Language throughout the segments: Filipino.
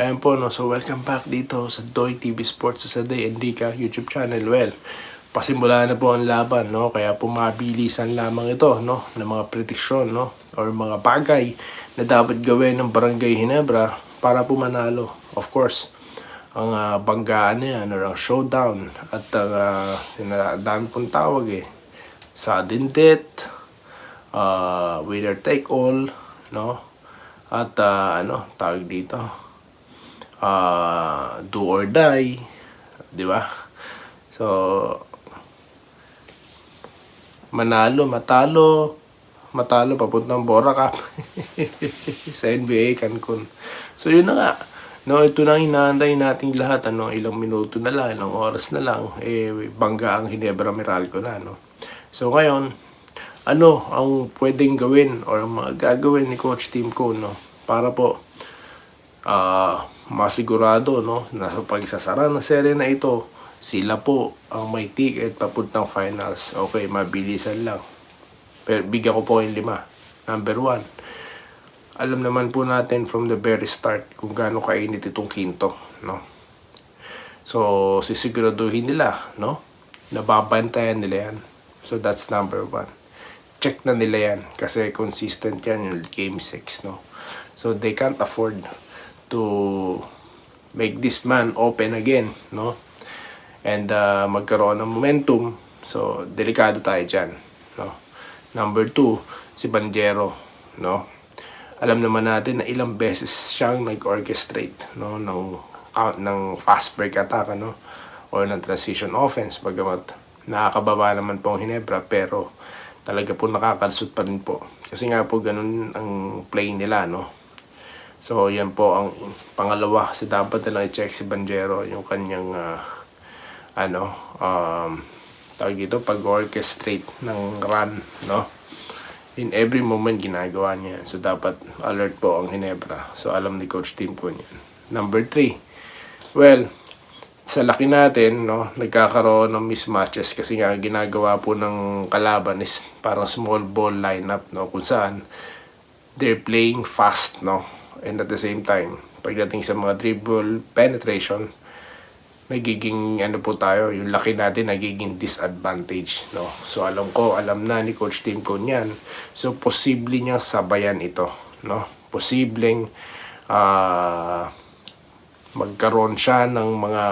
Ayan po, no? So, welcome back dito sa Doy TV Sports sa Day Enrica YouTube channel. Well, pasimula na po ang laban, no? Kaya pumabilisan lamang ito, no? Ng mga prediksyon, no? Or mga bagay na dapat gawin ng Barangay Ginebra para po manalo. Of course, ang banggaan na yan, or ang showdown. At dami pong tawag sudden death, winner take all, no? At tawag dito, do or die, di ba? So, matalo papuntang Boracay sa NBA Cancun. So, yun na nga. No, ito na inaantay nating lahat, ilang minuto na lang, ilang oras na lang, bangga ang Ginebra Meralco na, no. So, ngayon, ang pwedeng gawin or mga gagawin ni Coach Tim Cone, no, para po masigurado, no, na sa pagsasara ng serye na ito, sila po ang may ticket papuntang finals. Okay, mabilisan lang. Pero bigyan ko po yung 5. Number 1, alam naman po natin from the very start kung gaano kainit itong quinto, no. So, sisiguraduhin nila, no, nababantayan nila yan. So, that's number 1. Check na nila yan kasi consistent yan yung game 6, no. So, they can't afford to make this man open again, no? And magkaroon ng momentum. So, delikado tayo dyan, no? Number 2, si Banjero, no? Alam naman natin na ilang beses siyang nag-orchestrate, no, ng fast break attack, no, or ng transition offense. Bagamat nakakababa naman po ang Ginebra, pero talaga po nakakalusot pa rin po. Kasi nga po ganun ang play nila, no? So, yan po ang pangalawa. Kasi dapat nilang i-check si Banjero yung kanyang tawag dito, pag-orchestrate ng run, no? In every moment ginagawa niya. So, dapat alert po ang Ginebra. So, alam ni Coach Tim Cone yan. Number 3, well, sa laki natin, no, nagkakaroon ng mismatches kasi nga ginagawa po ng kalaban is parang small ball lineup, no, kung saan they're playing fast, no, and at the same time, pagdating sa mga dribble penetration, nagiging po tayo, yung laki natin nagiging disadvantage, no. So alam na ni Coach Tim Cone yan. So posible niyang sabayan ito, no. Posibleng magkaroon siya ng mga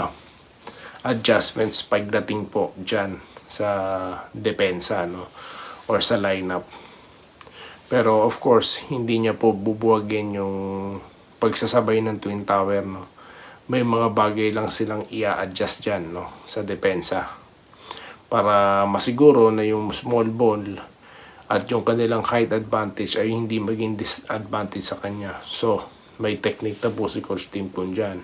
adjustments pagdating po dyan sa depensa, no, or sa lineup. Pero of course, hindi niya po bubuwagin yung pagsasabay ng Twin Tower, no. May mga bagay lang silang i-adjust dyan, no, sa depensa. Para masiguro na yung small ball at yung kanilang height advantage ay hindi maging disadvantage sa kanya. So, may technique na po si Coach Tim Cone dyan.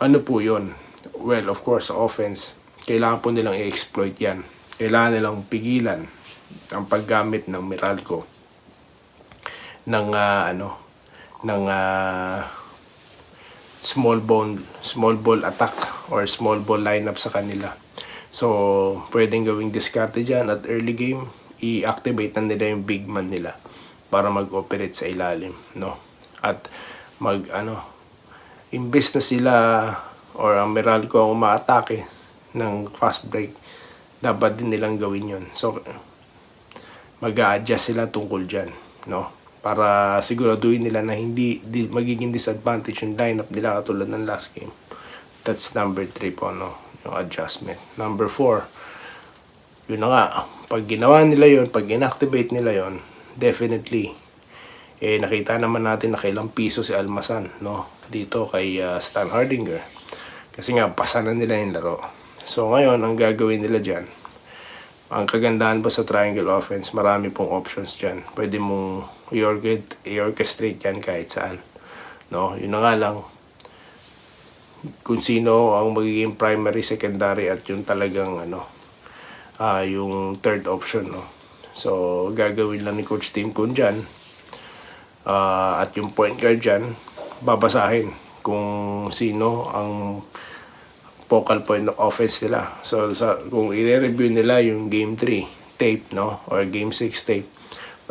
Ano po yun? Well, of course, sa offense, kailangan po nilang i-exploit yan. Kailangan nilang pigilan ang paggamit ng Meralco ng small ball attack or small ball lineup sa kanila. So, pwedeng gawing diskarte dyan at early game, i-activate na nila yung big man nila para mag-operate sa ilalim, no? At imbes na sila or ang Meralco ang umaatake ng fast break, dapat din nilang gawin yun. So, mag-a-adjust sila tungkol dyan, no? Para siguraduhin nila na hindi magiging disadvantage yung lineup nila katulad ng last game. That's number 3 po, no? Yung adjustment. Number 4, yun na nga, pag ginawa nila yun, pag inactivate nila yun, definitely, nakita naman natin na kailang piso si Almasan, no? Dito kay Stan Hardinger. Kasi nga, pasa na nila yung laro. So ngayon, ang gagawin nila dyan, ang kagandahan po sa triangle offense, marami pong options dyan. Pwede mong i-orchestrate yan kahit saan, no? Yun na nga lang, kung sino ang magiging primary, secondary, at yung talagang yung third option, no? So, gagawin lang ni Coach Tim Cone dyan, at yung point guard dyan, babasahin kung sino ang focal point of offense nila. So, kung i-review nila yung Game 3 tape, no, or Game 6 tape,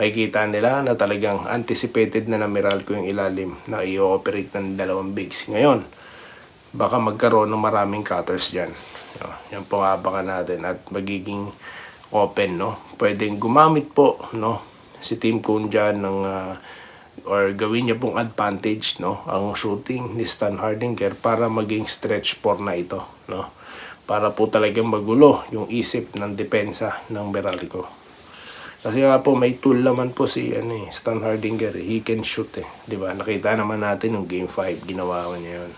makikita nila na talagang anticipated na Meralco yung ilalim na i-operate ng dalawang bigs. Ngayon, baka magkaroon ng maraming cutters dyan. Yan po abangan natin at magiging open, no? Pwedeng gumamit po, no, si Tim Cone dyan ng or gawin niya pong advantage, no, ang shooting ni Stan Hardinger para maging stretch 4 na ito, no, para po talagang magulo yung isip ng depensa ng Meralco. Kasi nga po may tool naman po si Stan Hardinger, he can shoot di ba? Nakita naman natin yung game 5, ginawa niya yun.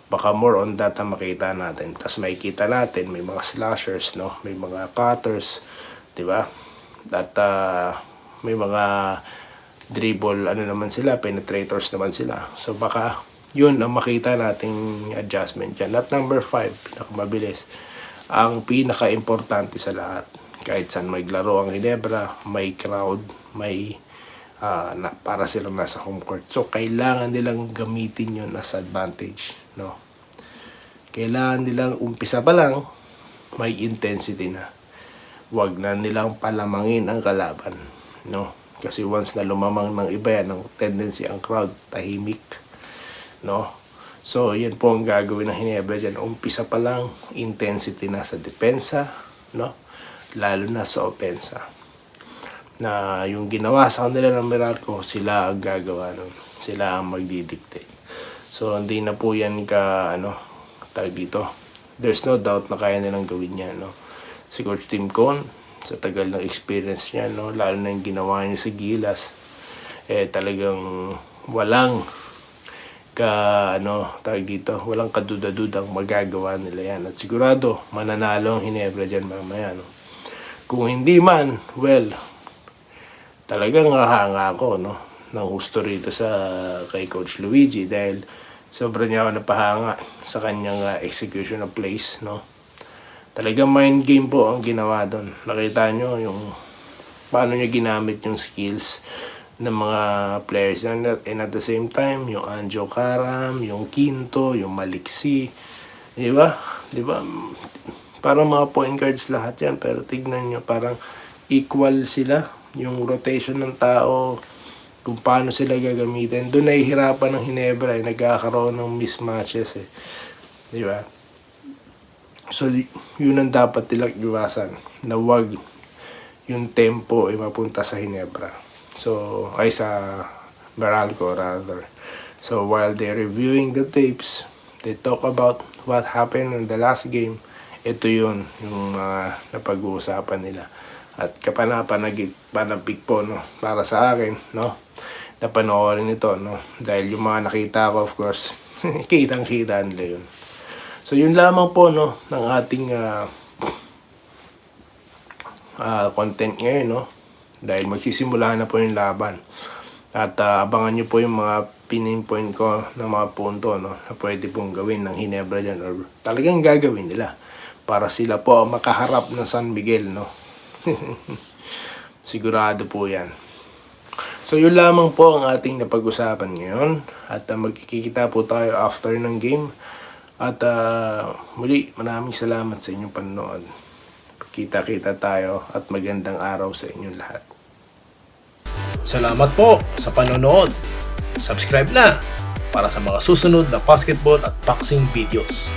Baka more on that ang makita natin. Tapos makikita natin may mga slashers, no, may mga cutters, di ba? At may mga dribble, naman sila, penetrators naman sila. So baka yun ang makita nating adjustment dyan. At number 5, pinakamabilis, ang pinaka-importante sa lahat. Kahit saan maglaro ang Ginebra, may crowd, may para silang nasa home court. So kailangan nilang gamitin yun as advantage, no? Kailangan nilang umpisa pa lang may intensity na. Huwag na nilang palamangin ang kalaban, no? Kasi once na lumamang ng iba yan, ang tendency ang crowd tahimik, no? So yan po ang gagawin ng Ginebra dyan. Umpisa pa lang intensity na sa depensa, no? Lalo na sa opensa. Na yung ginawa sa kanila ng Meralco, sila ang gagawa nun. Sila ang magdidictate. So hindi na po yan tag dito. There's no doubt na kaya nilang gawin yan, no? Si Coach Tim Cone, sa tagal ng experience niya, no, lalo na yung ginawa niya sa Gilas, talagang walang tag dito, walang kaduda-dudang magagawa nila yan. At sigurado mananalo ang Ginebra dyan mamaya, no? Kung hindi man, well, talagang hanga ako, no, ng gusto rito kay Coach Luigi dahil sobrang niya ako napahanga sa kanyang execution of plays, no. Talagang mind game po ang ginawa doon. Nakita nyo yung paano niya ginamit yung skills ng mga players and at the same time yung Anjo Karam, yung Quinto, yung Maliksi, di ba? Parang mga point guards lahat yan, pero tignan nyo parang equal sila yung rotation ng tao, kung paano sila gagamitin. Doon nahihirapan ng Ginebra, nagkakaroon ng mismatches, di ba? So yun ang dapat nilang iwasan, na wag yung tempo ay mapunta sa Ginebra. So ay sa Meralco rather. So while they're reviewing the tapes, they talk about what happened in the last game. Ito yun yung napag-uusapan nila. At panapig po, no, para sa akin, no, na panoorin ito, no, dahil yung mga nakita ko, of course, kitang-kita nila yun. So yun lamang po, no, ng ating content ngayon, no, dahil magsisimula na po yung laban. At abangan nyo po yung mga pinpoint ko ng mga punto, no, na pwede pong gawin ng Ginebra dyan or talagang gagawin nila para sila po makaharap ng San Miguel, no. Sigurado po yan. So yun lamang po ang ating napag-usapan ngayon. At magkikita po tayo after ng game. At muli, maraming salamat sa inyong panonood. Kita-kita tayo at magandang araw sa inyong lahat. Salamat po sa panonood. Subscribe na para sa mga susunod na basketball at boxing videos.